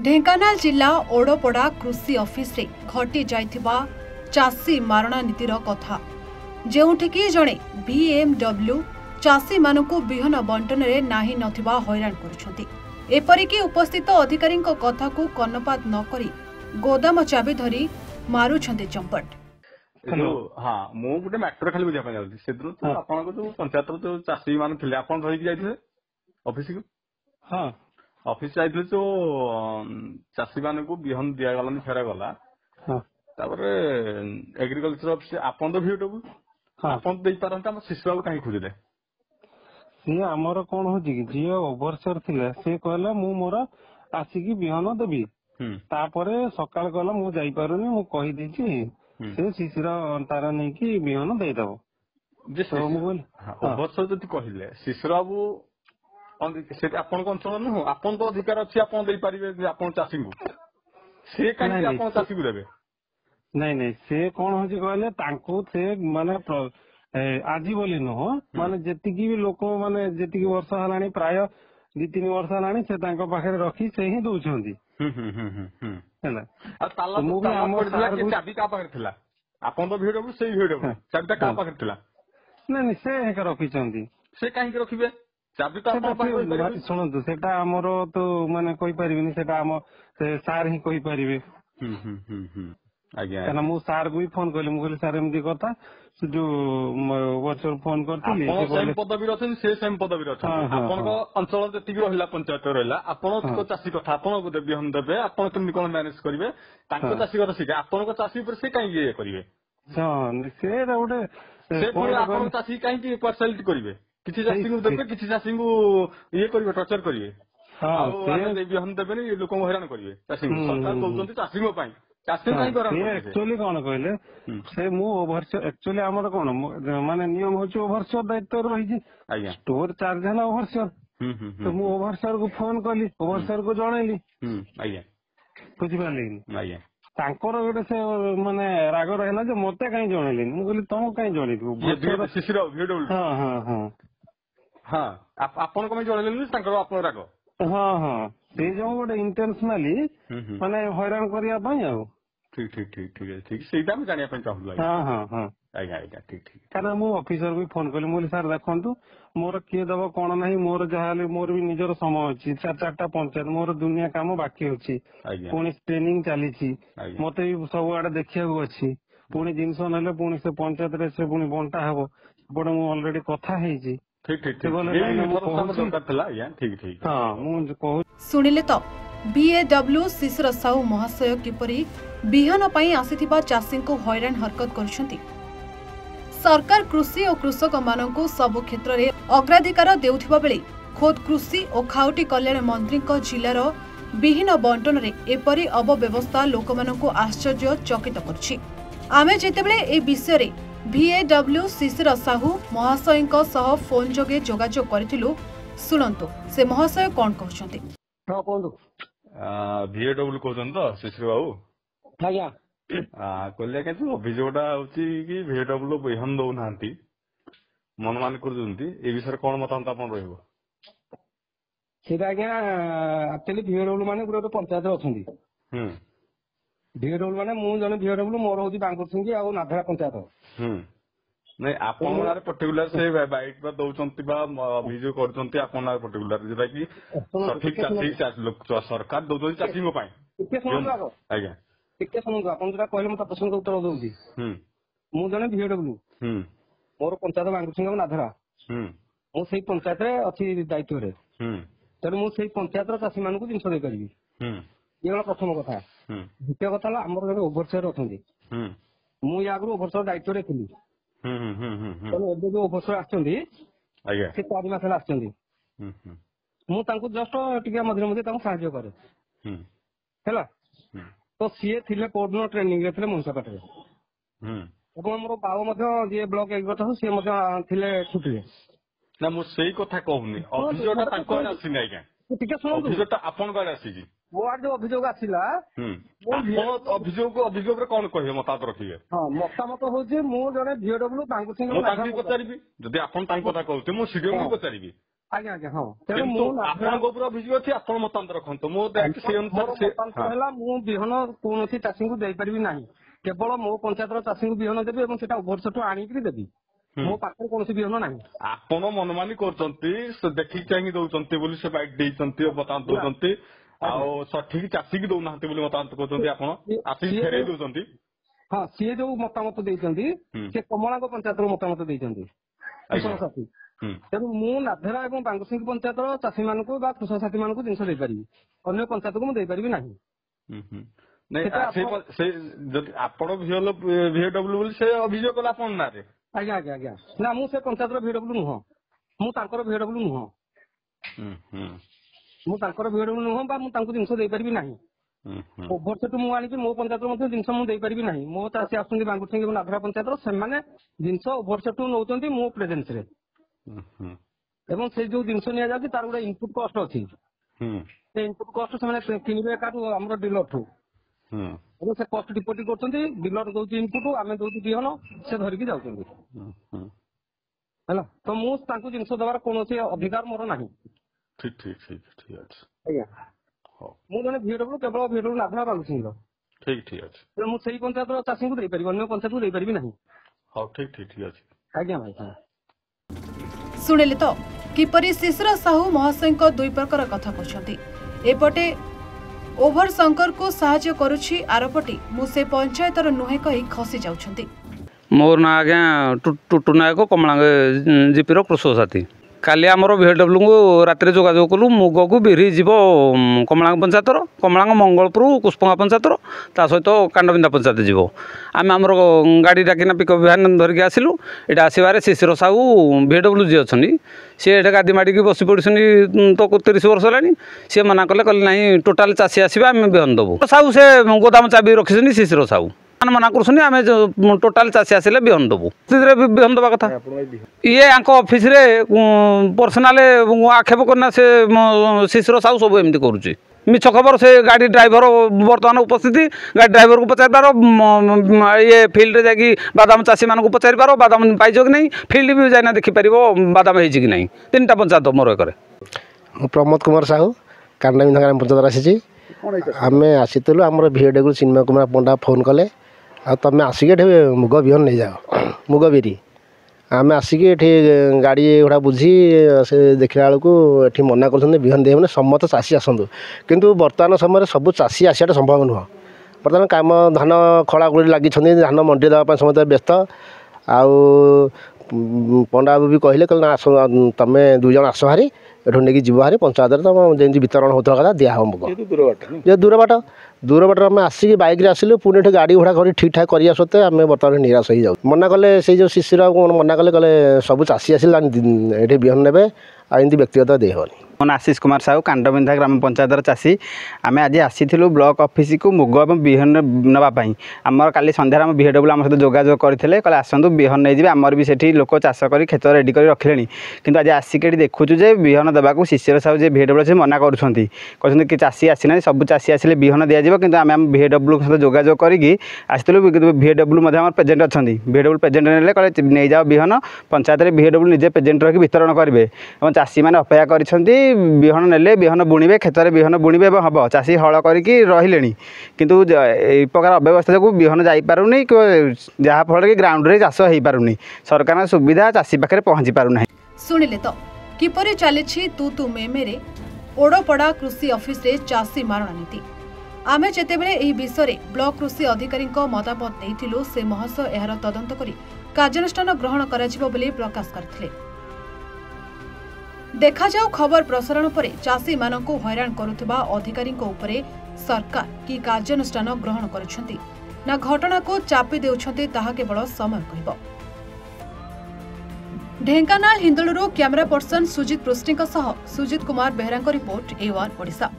ढेंकानाल जिला ओडपड़ा कृषि ऑफिस रे घटी जाइथिबा चासी मारणा नीतिर कथा जेउठिकी जणे बीएमडब्ल्यू चासी मानकु बिहन बंटन रे नाही नथिबा हैरान करुछंती। एपरिकी उपस्थित अधिकारी कथा को कर्णपात न करी गोदाम चाबी धरी मारुछंती चंपट। हेलो हाँ मु गोटे मैटर खाली बुझा जाऊँ से आपको जो पंचायत जो चाषी मान थे आप जाइए ऑफिस को हाँ ऑफिस जाइए जो चाषी मान को बिहन दि गलानी फेरा गला एग्रीकल्चर ऑफिस आपन तो भिडबू आपन दे पारंता हम शिशु बाबू कहीं खोजिले सी आमर कौन हो जी ओभरसियर थिले से कहला मु मोर आसिकी बिहन देबी तापरे सकाळ कहला मु जाई पारुनी मु कहि देछि से शिशिर तार नहीं कि बिहन दे दबो जे ओभरसियर जति कहिले शिशु बाबू आपन अंचल नुह आपन तो अधिकार अच्छी आप चाषी को से कहीं आप चाषी को देवे नहीं नहीं से कौन हो कहले तांको से माने आज बोली नुह माने जेतिकी भी लोक माने जेतिकी वर्ष हलानी प्राय 2-3 वर्ष हलानी से तांको पाखरे रखी से ही दउछंती हैला आ ताला तो चाबी का पाखरे थिला आपन तो भिडबू से भिडबू चाबी का पाखरे थिला नहीं से एक रखिचंती से काहे रखिबे चाबी तो आप शुणु से तो माने कही पारिबिनी सेटा हम से सार ही कही पारिबे आज्ञा मु सार को भी फोन कली मुझे सार एमती कथा से जो वर्चुअल फोन करथिली सेम पदवी रछन से सेम पदवी रछन आपन को अंचल जति भी रहला पंचायत रहला आपन को चासी कथा आपन को देबी हम देबे आपन केमि कोन मैनेज करिवे ताको चासी कथा सिका आपन को चासी पर से काई ये करिवे से गोटे से पुणी आपन चासी काई की पार्शियलिटी करिवे किसी चाषी को देवे किसी चाषी को ये करिवे टर्चर करिवे हम देबेनी लोक को हैरान करिवे चाषी को सरकार कहउछंती चाषी को चाषी एक्चुअली कौन कहले से मु ओभरसियर एक्चुअली आमर कौन माने नियम होची ओभरसियर दायित्व रही स्टोर चार्ज है ओभरसियर तो मु ओभरसियर को फोन कली ओभरसियर को जनइली बुझिपारे तांकर गोटे से माने राग रहा जो मते कहीं जनइली मु कहली तुम कहीं जनइबू हाँ हाँ हाँ हाँ आपन को जनइली तांकर आपन राग हाँ हाँ से जो गोटे इंटेंशनली माने हैरान करिया पई आ ठीक ठीक ठीक ठीक ठीक सेटा हम जानिया पई चाहू हाँ हाँ हाँ आज्ञा आज्ञा ठीक ठीक कारण मु ऑफिसर को फोन कली मोली सर देखंतु मोर किए दबो कोन नाही मोर जहाले मोर भी निजर समय अछि 4-4टा पंचायत मोर दुनिया काम बाकी अछि पुणी ट्रेनिंग चली छी मते भी सब आडे देखिया को अछि पुणी जिंस नले पुणी से पंचायत रे से पुणी बंटा हबो बड मु ऑलरेडी कथा हेई छी ठीक ठीक ठीक ठीक हाँ मु कहू सुनिले तो बीएडब्ल्यू शिशिर साहू महाशय किपरि बिहन पई आसीथिबा चाषी को हैरान हरकत करुछंती। सरकार कृषि और कृषक मानकु सब क्षेत्र में अग्राधिकार देउथिबा बेले खोद कृषि और खाउटी कल्याण मंत्री जिलार विहीन बंटन रे एपरि अव्यवस्था लोकमानकु आश्चर्य चकित करछि। आमे जेतेबेले ए विषय रे बीएडब्ल्यू शिशिर साहू महाशय सह फोन जोगे जोगाजोग करथिलु सुनंतु से महाशय कोन कहछंती। हां कोंदु बीएडब्ल्यू कहछन तो शिशिर बाबू आज्ञा कहले के अभियोगटा होची कि बीएडब्ल्यू बिहन दउ नांती मन मान करजंती ए विषय कोन मतांत आपन रहबो सेटा आज्ञा एक्चुअली बीएडब्ल्यू माने गुरो पंचायत अछंती बीएडब्ल्यू माने मु जने बीएडब्ल्यू मोर होची बांकुर सिंगी आ नाधरा पंचायत नहीं आपन नारे पर्टिकुलर से बाइट पर दउचंती बा अभियोग करचंती आपन नारे पर्टिकुलर जेटा कि सठिक चाषी सरकार दउचंती चाषी को पाए टिके सुनू आज्ञा टिके सुनू आपन जेटा कहले म प्रश्न उत्तर दउची मु जने बीएडब्ल्यू मोर पंचायत बांकुर सिंगी आ नाधरा मु सेही पंचायत रे अछि दायित्व रे तर मु सेही पंचायत रो चाषी मानकु जिंस दे करबी ये वाला प्रथम कथा द्वितीय कथा ला हमर जने ओभरसियर अछंती मु या आगु ओभरसियर दायित्व रे थिली एबे जो ओभरसियर आछंती आज्ञा से 4 मास आछंती मु तांको जस्ट टिके मधुर मधुर तांको सहाय्य करे हैला तो सीए थिले कोर्डिनेटर ट्रेनिंग रे थिले मुंसपाट रे एवं हमरो बाबू मध्य जे ब्लॉक एग्रीकल्चर से मध्य थिले छुटी रे ना मु सेही कथा कहउनी अभियोगटा तांको आसी नै का टिके सुन अभियोगटा आपन गारे आसी जी वो आज जो अभियोग आसिला अभियोग रे कोन कहियो मतांत रखिबे हां मतामत होजे मु जने बीएडब्ल्यू बांकुर सिंह मु तांकी पचारिबी जदी आपन तांकी कथा कहउते मु सीडीओ को पचारिबी ଆଜ୍ଞା ଆଜ୍ଞା ହଁ ଆପଣଙ୍କ ଉପରେ ଅଭିଯୋଗ ଅଛି ଆପଣ ମତାନ୍ତର ରଖନ୍ତୁ ମୁଁ ମୁଁ ବିହନ କୌଣସି ଚାଷୀଙ୍କୁ ଦେଇପାରିବି ନାହିଁ କେବଳ ମୋ ପଞ୍ଚାୟତର ଚାଷୀଙ୍କୁ ବିହନ ଦେବି ଏବଂ ସେଟା ଓଭରସେଠୁ ଆଣିକି ଦେବି ମୋ ପାଖରେ କୌଣସି ବିହନ ନାହିଁ। ଆପଣ ମନମାନି କରୁଛନ୍ତି ଦେଖିକି ଚାହିଁକି ଦଉଛନ୍ତି ବୋଲି ସେ ବାଇକ୍ ଦେଇଛନ୍ତି ମତାନ୍ତ ଦଉଛନ୍ତି ଆଉ ସଠିକ ଚାଷୀକି ଦଉନାହାନ୍ତି ବୋଲି ମତାନ୍ତ କରୁଛନ୍ତି ଆପଣ ଆସିକି ଫେରେଇ ଦଉଛନ୍ତି। ହଁ ସିଏ ଯୋଉ ମତାମତ ଦେଇଛନ୍ତି ସେ କମଳାଙ୍କ ପଞ୍ଚାୟତର ମତାମତ ଦେଇଛନ୍ତି କୃଷକ ସାଥୀ। ତେଣୁ ମୁଁ ନାଧେରା ଏବଂ ବାଙ୍ଗୁସିଂହ ପଞ୍ଚାୟତର ଚାଷୀ ମାନଙ୍କୁ ବା କୃଷକ ସାଥୀ ମାନଙ୍କୁ ଜିନିଷ ଦେଇପାରିବି ଅନ୍ୟ ପଞ୍ଚାୟତକୁ ମୁଁ ଦେଇପାରିବି ନାହିଁ। ଯଦି ଆପଣ ଭିଏଡବ୍ଲ୍ୟୁ ବୋଲି ସେ ଅଭିଯୋଗ କଲେ ଆପଣ ନାଁରେ। ଆଜ୍ଞା ଆଜ୍ଞା ଆଜ୍ଞା ନା ମୁଁ ସେ ପଞ୍ଚାୟତର ଭିଏଡବ୍ଲ୍ୟୁ ନୁହଁ ମୁଁ ତାଙ୍କର ଭିଏଡବ୍ଲ୍ୟୁ ନୁହଁ ମୁଁ ତାଙ୍କର ଭିଏଡବ୍ଲ୍ୟୁ ନୁହଁ ବା ମୁଁ ତାଙ୍କୁ ଜିନିଷ ଦେଇପାରିବି ନାହିଁ। ଓଭରସେଠୁ ମୁଁ ଆଣିକି ମୋ ପଞ୍ଚାୟତ ମଧ୍ୟ ଜିନିଷ ମୁଁ ଦେଇପାରିବି ନାହିଁ। ମୋ ଚାଷୀ ଆସୁଛନ୍ତି ବାଙ୍ଗୁସିଂହ ଏବଂ ନାଧେରା ପଞ୍ଚାୟତର ସେମାନେ ଜିନିଷ ଓଭରସେଠୁ ନଉଛନ୍ତି ମୋ ପ୍ରେଜେନ୍ସରେ ଏବଂ ସେ ଯୋଉ ଜିନିଷ ନିଆଯାଉଛି ତାର ଗୋଟେ ଇନପୁଟ କଷ୍ଟ ଅଛି ସେ ଇନପୁଟ କଷ୍ଟ ସେମାନେ କିଣିବେ କାଠୁ ଆମର ଡିଲରଠୁ ଏବଂ ସେ କଷ୍ଟ ଡିପୋଜିଟ୍ କରୁଛନ୍ତି ଡିଲର ଦଉଛି ଇନପୁଟ ଆମେ ଦଉଛୁ ବିହନ ସେ ଧରିକି ଯାଉଛନ୍ତି ହେଲା ତ ମୁଁ ତାଙ୍କୁ ଜିନିଷ ଦେବାର କୌଣସି ଅଧିକାର ମୋର ନାହିଁ। ଠିକ ଅଛି ଆଜ୍ଞା ମୁଁ ଜଣେ ଭିଏଡବ୍ଲ୍ୟୁ କେବଳ ଭିଏଡବ୍ଲ୍ୟୁ ନାଧେରା ବାଙ୍ଗୁସିଂହର ଠିକ ଅଛି ମୁଁ ସେଇ ପଞ୍ଚାୟତର ଚାଷୀଙ୍କୁ ଦେଇପାରିବି ଅନ୍ୟ ପଞ୍ଚାୟତକୁ ଦେଇପାରିବି ନାହିଁ। ହଉ ଠିକ ଅଛି ଆଜ୍ଞା ଭାଇ। ଶୁଣିଲେ ତ କିପରି ଶିଶିର ସାହୁ ମହାଶୟଙ୍କ ଦୁଇ ପ୍ରକାର କଥା କହିଛନ୍ତି। ଏପଟେ ଓଭର ଶଙ୍କରକୁ ସାହାଯ୍ୟ କରୁଛି ଆରପଟେ ମୁଁ ସେ ପଞ୍ଚାୟତର ନୁହେଁ କହି ଖସି ଯାଉଛନ୍ତି। मोर ना आज्ञा टुटू नायक कमलांग जीपीर कृषक साथी काली आमर VW को राति जोगाजोग कलु मुग को बिरी जीव कमलांग पंचायतर कमलांग मंगलपुर कुष्पंगा पंचायतर ता सहित कांडबिंदा पंचायत जीव आम आमर गाड़ी डाकिना पिकअप भ्यान धरिकी आसिलु एटा आसबार शिशिर साहू VW जी अच्छा सी एटा गादी माड़ी बसी पड़ी तो 30 वर्ष है सी मना कले कहले ना टोटाल चाषी आसवा आम बिहन देवु साहू से गोदाम चाबी रखी शिशिर साहू मना कर टोटाल चाषी आसिले बिहन देवु बिहन देवा कथा ये ऑफिस रे पर्सनाल आक्षेप करना से शिशिर साहू सब एमती करुच्ची मिछ खबर से गाड़ी ड्राइवर बर्तमान उपस्थिति गाड़ी ड्राइवर को पचार पार ये फिल्ड रे जाकि बादाम चाषी मान पचार पार बादाम पाइज कि नहीं फिल्ड भी जाइना देखिपार बादाम हो कि नहीं 3टा पंचायत मोर एक प्रमोद कुमार साहू कांडाबिंधा ग्राम पंचायत आसी आम आसीलु आम VW चिन्मय कुमार पंडा फोन कले आम आसिक मुग बिहन नहीं जाओ मुग बिरी आम आसिक गाड़ी गुड़ा बुझी से देखला बेलू ये मना कर बिहन दे समस्त चाषी आसतु किंतु बर्तमान समय सब चाषी आसाटा संभव नुह बर्तमान काम धान खड़ा गुड़ी लगी धान मंडी देवाई समस्त व्यस्त आउ पंडा बाबू भी कहले ना आस तुम 2 जन आस हारी एठू नहीं जीव हारी पंचायत तुम जमी वितरण होता कथा दिहब मुग जे दूर बाट आम आसिक बैक आसिलु पुणी गाड़ी घोड़ा कर ठीक ठाक करा सत्ते आम बर्तमान निराश हो जाऊ मना कले से जो शिशिर मना कले कहले सब चाषी आसिले ये बिहन ने आमती व्यक्तिगत देहनी मो आशीष कुमार साहू कांडबिंधा ग्राम पंचायतर चाषी आम आज आसीलु ब्लॉक ऑफिस को मुग और बिहन नापी आमर काली सन्धार आम VW आम सहित जोगाजोग करते कहले आसतु बिहन नहीं आमर भी से लोक चाष कर खेत रेडी कर रखिले कि आज आसिक देखुचु जे बिहन देवाक शिशिर साहू जे VW से मना कर कि चाषी आसीना सब चाषी आसिले बिहन दिज्व कि आम VW सहित जोगाजोग करके आसलु VW प्रेजेंट अच्छा VW प्रेजेंट ने कहले नहीं जाओ बिहन पंचायत में VW निजे प्रेजेंट रखी वितरण करेंगे और चाषी मैंने अपेक्षा कर बिहन नेले बिहन बुणवे खेत में बिहन बुणवे हम चाषी हल करके रही किंतु यही प्रकार अव्यवस्था जो बिहन जापारूनी जहाँफल कि ग्राउंड रे चाष हो पारुनी सरकार सुविधा चाषी पाखे पहुँची पारुना। शुणिले तो किपरि चली तू मेमेरे ओडपड़ा कृषि ऑफिस रे चाषी मारणा नीति आमे जेतेबेले एही विषय ब्लॉक कृषि अधिकारी मतामत देथिलु से महाशय एहार तदंत करी कार्यानुष्ठान ग्रहण कराजिबो बोली प्रकाश करथिले। देखा जाऊ खबर प्रसारण पर चाषी मानकु हैरान करुथिबा अधिकारी उपरे सरकार की कार्यानुष्ठान ग्रहण करुछंती ना घटना को चापी देउछंती ताहा केवल समय कहबो। ढेंकानाल हिंदुलुरु कैमरा पर्सन सुजित पृष्टिक सह सुजित कुमार बेहरा रिपोर्ट A1 ओडिशा।